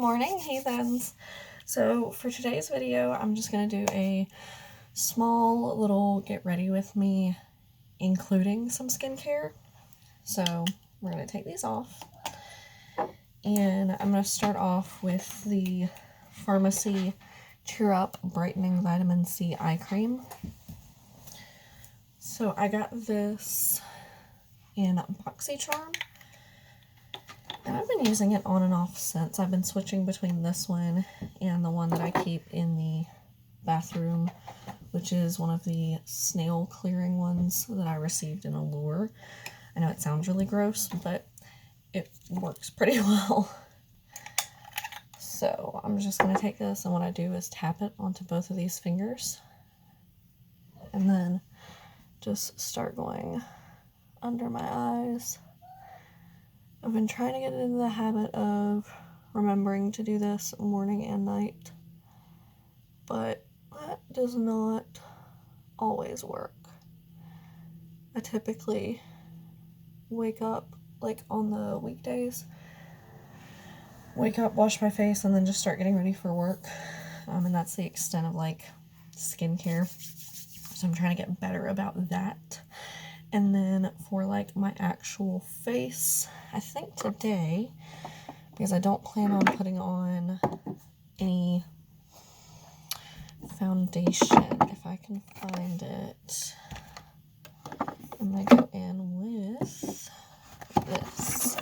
morning, heathens. So for today's video, I'm just going to do a small little get ready with me, including some skincare. So we're going to take these off. And I'm going to start off with the Pharmacy Cheer Up Brightening Vitamin C Eye Cream. So I got this in BoxyCharm. And I've been using it on and off since. I've been switching between this one and the one that I keep in the bathroom, which is one of the snail clearing ones that I received in Allure. I know it sounds really gross, but it works pretty well. So I'm just going to take this, and what I do is tap it onto both of these fingers and then just start going under my eyes. I've been trying to get into the habit of remembering to do this morning and night, but that does not always work. I typically wake up, like on the weekdays, wake up, wash my face, and then just start getting ready for work. And that's the extent of like skincare. So I'm trying to get better about that. And then for like my actual face, I think today, because I don't plan on putting on any foundation, if I can find it, I'm going to go in with this.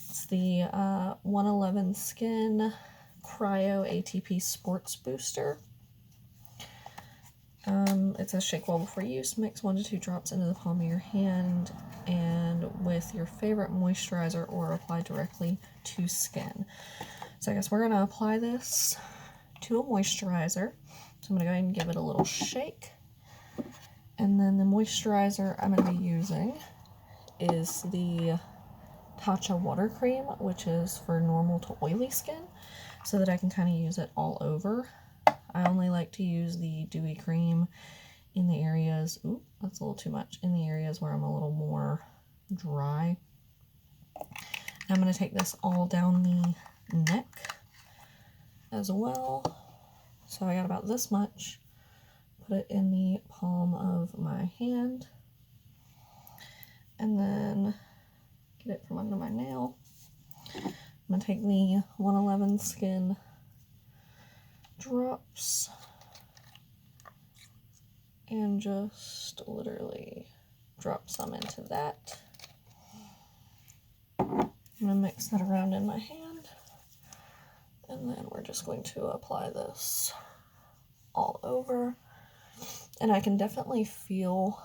It's the 111 Skin Cryo ATP Sports Booster. It says shake well before use, mix 1 to 2 drops into the palm of your hand and with your favorite moisturizer, or apply directly to skin. So I guess we're going to apply this to a moisturizer. So I'm going to go ahead and give it a little shake. And then the moisturizer I'm going to be using is the Tatcha Water Cream, which is for normal to oily skin, so that I can kind of use it all over. I only like to use the dewy cream in the areas, ooh, that's a little too much, in the areas where I'm a little more dry. And I'm going to take this all down the neck as well. So I got about this much. Put it in the palm of my hand. And then get it from under my nail. I'm going to take the 111 Skin drops and just literally drop some into that. I'm going to mix that around in my hand, and then we're just going to apply this all over. And I can definitely feel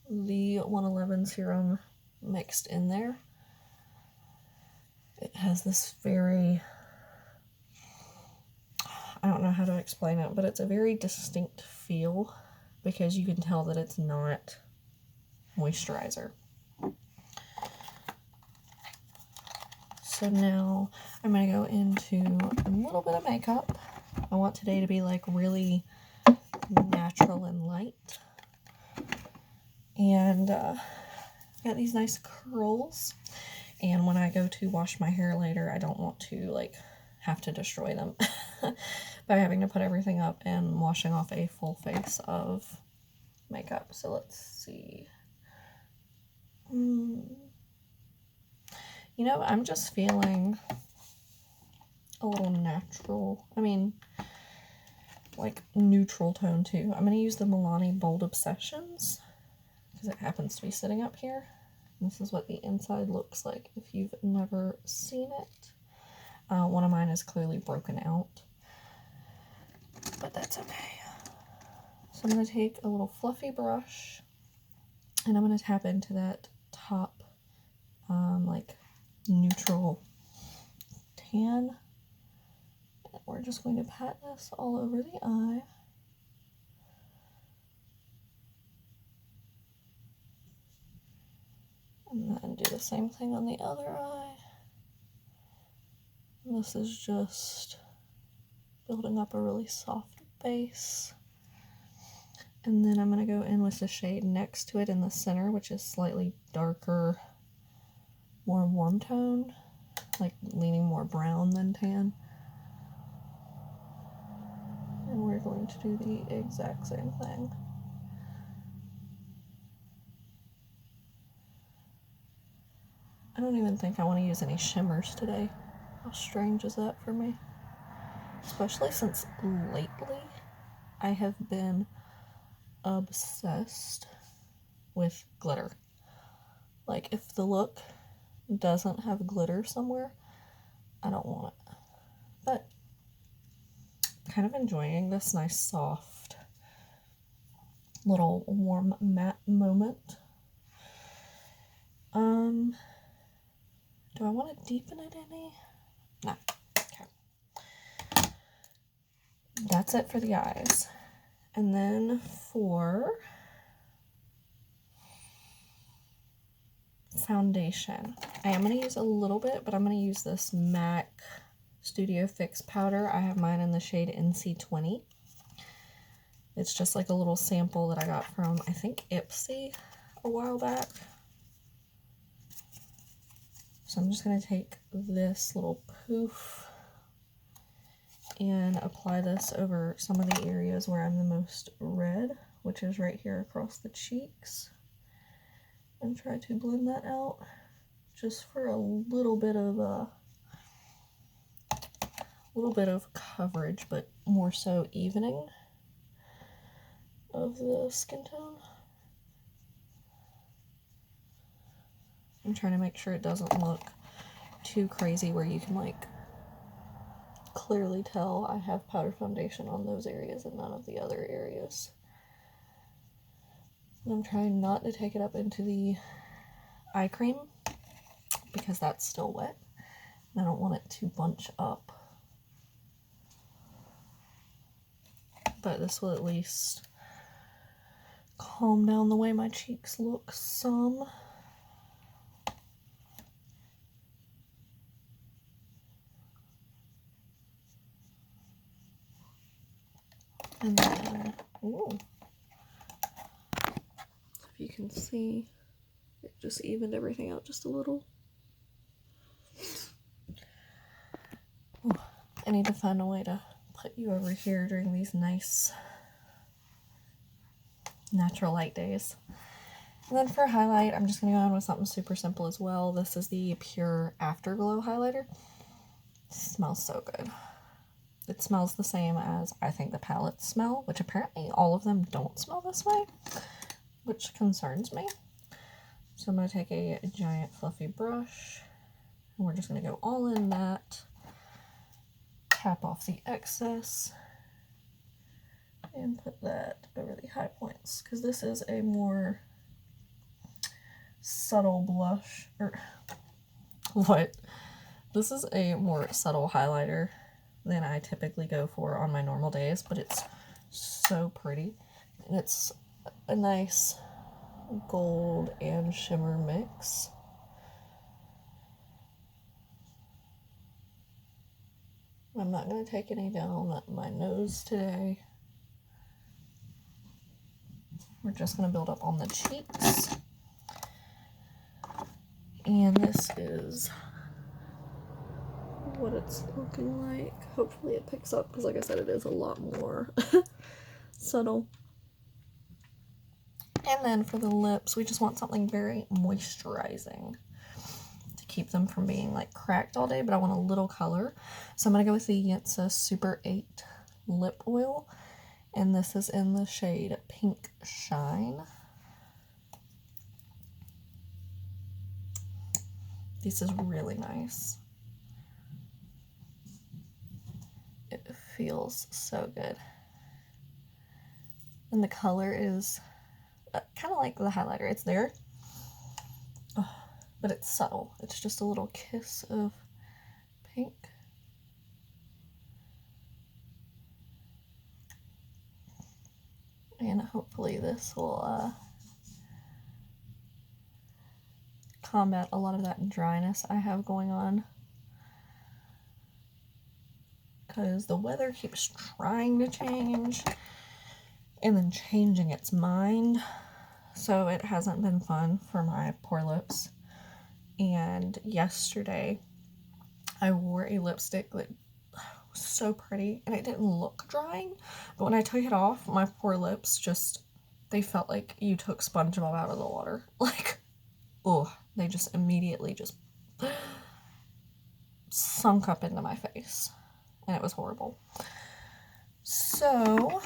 the 111 serum mixed in there. It has this very, I don't know how to explain it, but it's a very distinct feel because you can tell that it's not moisturizer. So now I'm going to go into a little bit of makeup. I want today to be like really natural and light. And got these nice curls. And when I go to wash my hair later, I don't want to like have to destroy them by having to put everything up and washing off a full face of makeup. So let's see. You know, I'm just feeling a little natural. I mean, like neutral tone too. I'm going to use the Milani Bold Obsessions because it happens to be sitting up here. This is what the inside looks like if you've never seen it. One of mine is clearly broken out, but that's okay. So I'm going to take a little fluffy brush, and I'm going to tap into that top, like, neutral tan. And we're just going to pat this all over the eye. And then do the same thing on the other eye. And this is just building up a really soft base. And then I'm going to go in with the shade next to it in the center, which is slightly darker, more warm tone, like leaning more brown than tan. going to do the exact same thing. I don't even think I want to use any shimmers today. How strange is that for me? Especially since lately I have been obsessed with glitter. Like, if the look doesn't have glitter somewhere, I don't want it. But kind of enjoying this nice soft little warm matte moment. Do I want to deepen it any? No. Okay. That's it for the eyes. And then for foundation, I am going to use a little bit, but I'm going to use this MAC Studio Fix powder. I have mine in the shade NC20. It's just like a little sample that I got from, I think, Ipsy a while back. So I'm just going to take this little poof and apply this over some of the areas where I'm the most red, which is right here across the cheeks. And try to blend that out just for a little bit of coverage, but more so evening of the skin tone. I'm trying to make sure it doesn't look too crazy where you can like clearly tell I have powder foundation on those areas and none of the other areas. And I'm trying not to take it up into the eye cream because that's still wet and I don't want it to bunch up. But this will at least calm down the way my cheeks look some. And then, ooh, if you can see, it just evened everything out just a little. Ooh, I need to find a way to put you over here during these nice natural light days. And then for highlight, I'm just going to go in with something super simple as well. This is the Pure Afterglow highlighter. It smells so good. It smells the same as I think the palettes smell, which apparently all of them don't smell this way, which concerns me. So I'm going to take a giant fluffy brush and we're just going to go all in that, tap off the excess, and put that over the high points because this is a more subtle blush, or what? This is a more subtle highlighter than I typically go for on my normal days, but it's so pretty. And it's a nice gold and shimmer mix. I'm not going to take any down my nose today. We're just going to build up on the cheeks. And this is what it's looking like. Hopefully it picks up because like I said, it is a lot more subtle. And then for the lips, we just want something very moisturizing to keep them from being like cracked all day, but I want a little color. So I'm going to go with the Yinsa Super 8 lip oil, and this is in the shade Pink Shine. This is really nice. It feels so good. And the color is kind of like the highlighter. It's there, but it's subtle. It's just a little kiss of pink. And hopefully this will combat a lot of that dryness I have going on, because the weather keeps trying to change and then changing its mind, so it hasn't been fun for my poor lips. And yesterday I wore a lipstick that was so pretty, and it didn't look drying, but when I took it off, my poor lips just, they felt like you took SpongeBob out of the water. Like, oh, they just immediately just sunk up into my face, and it was horrible. So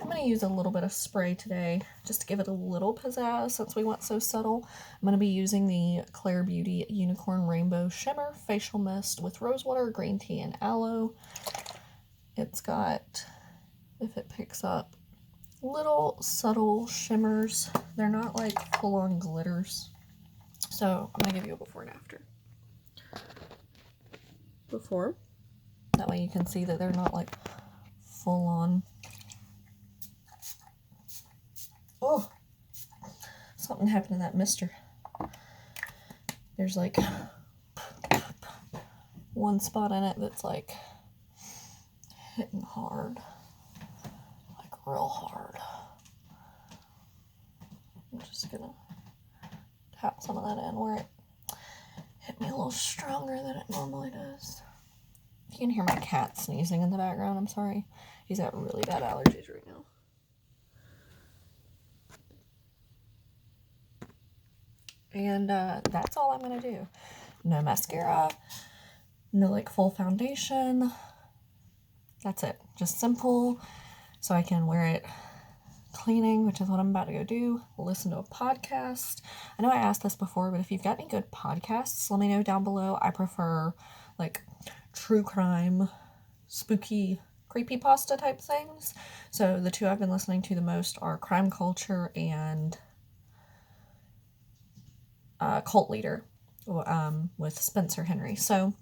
I'm going to use a little bit of spray today just to give it a little pizzazz since we went so subtle. I'm going to be using the Claire Beauty Unicorn Rainbow Shimmer Facial Mist with rosewater, green tea, and aloe. It's got, if it picks up, little subtle shimmers. They're not like full-on glitters. So I'm going to give you a before and after. Before. That way you can see that they're not like full-on. Oh, something happened to that mister. There's like one spot in it that's like hitting hard, like real hard. I'm just gonna tap some of that in where it hit me a little stronger than it normally does. You can hear my cat sneezing in the background, I'm sorry. He's got really bad allergies right now. And that's all I'm going to do. No mascara, no like full foundation. That's it. Just simple so I can wear it cleaning, which is what I'm about to go do. Listen to a podcast. I know I asked this before, but if you've got any good podcasts, let me know down below. I prefer like true crime, spooky, creepypasta type things. So the two I've been listening to the most are Crime Culture and Cult Leader with Spencer Henry. So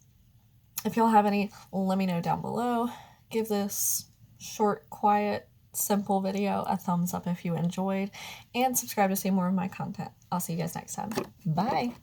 if y'all have any, let me know down below. Give this short, quiet, simple video a thumbs up if you enjoyed, and subscribe to see more of my content. I'll see you guys next time. Bye!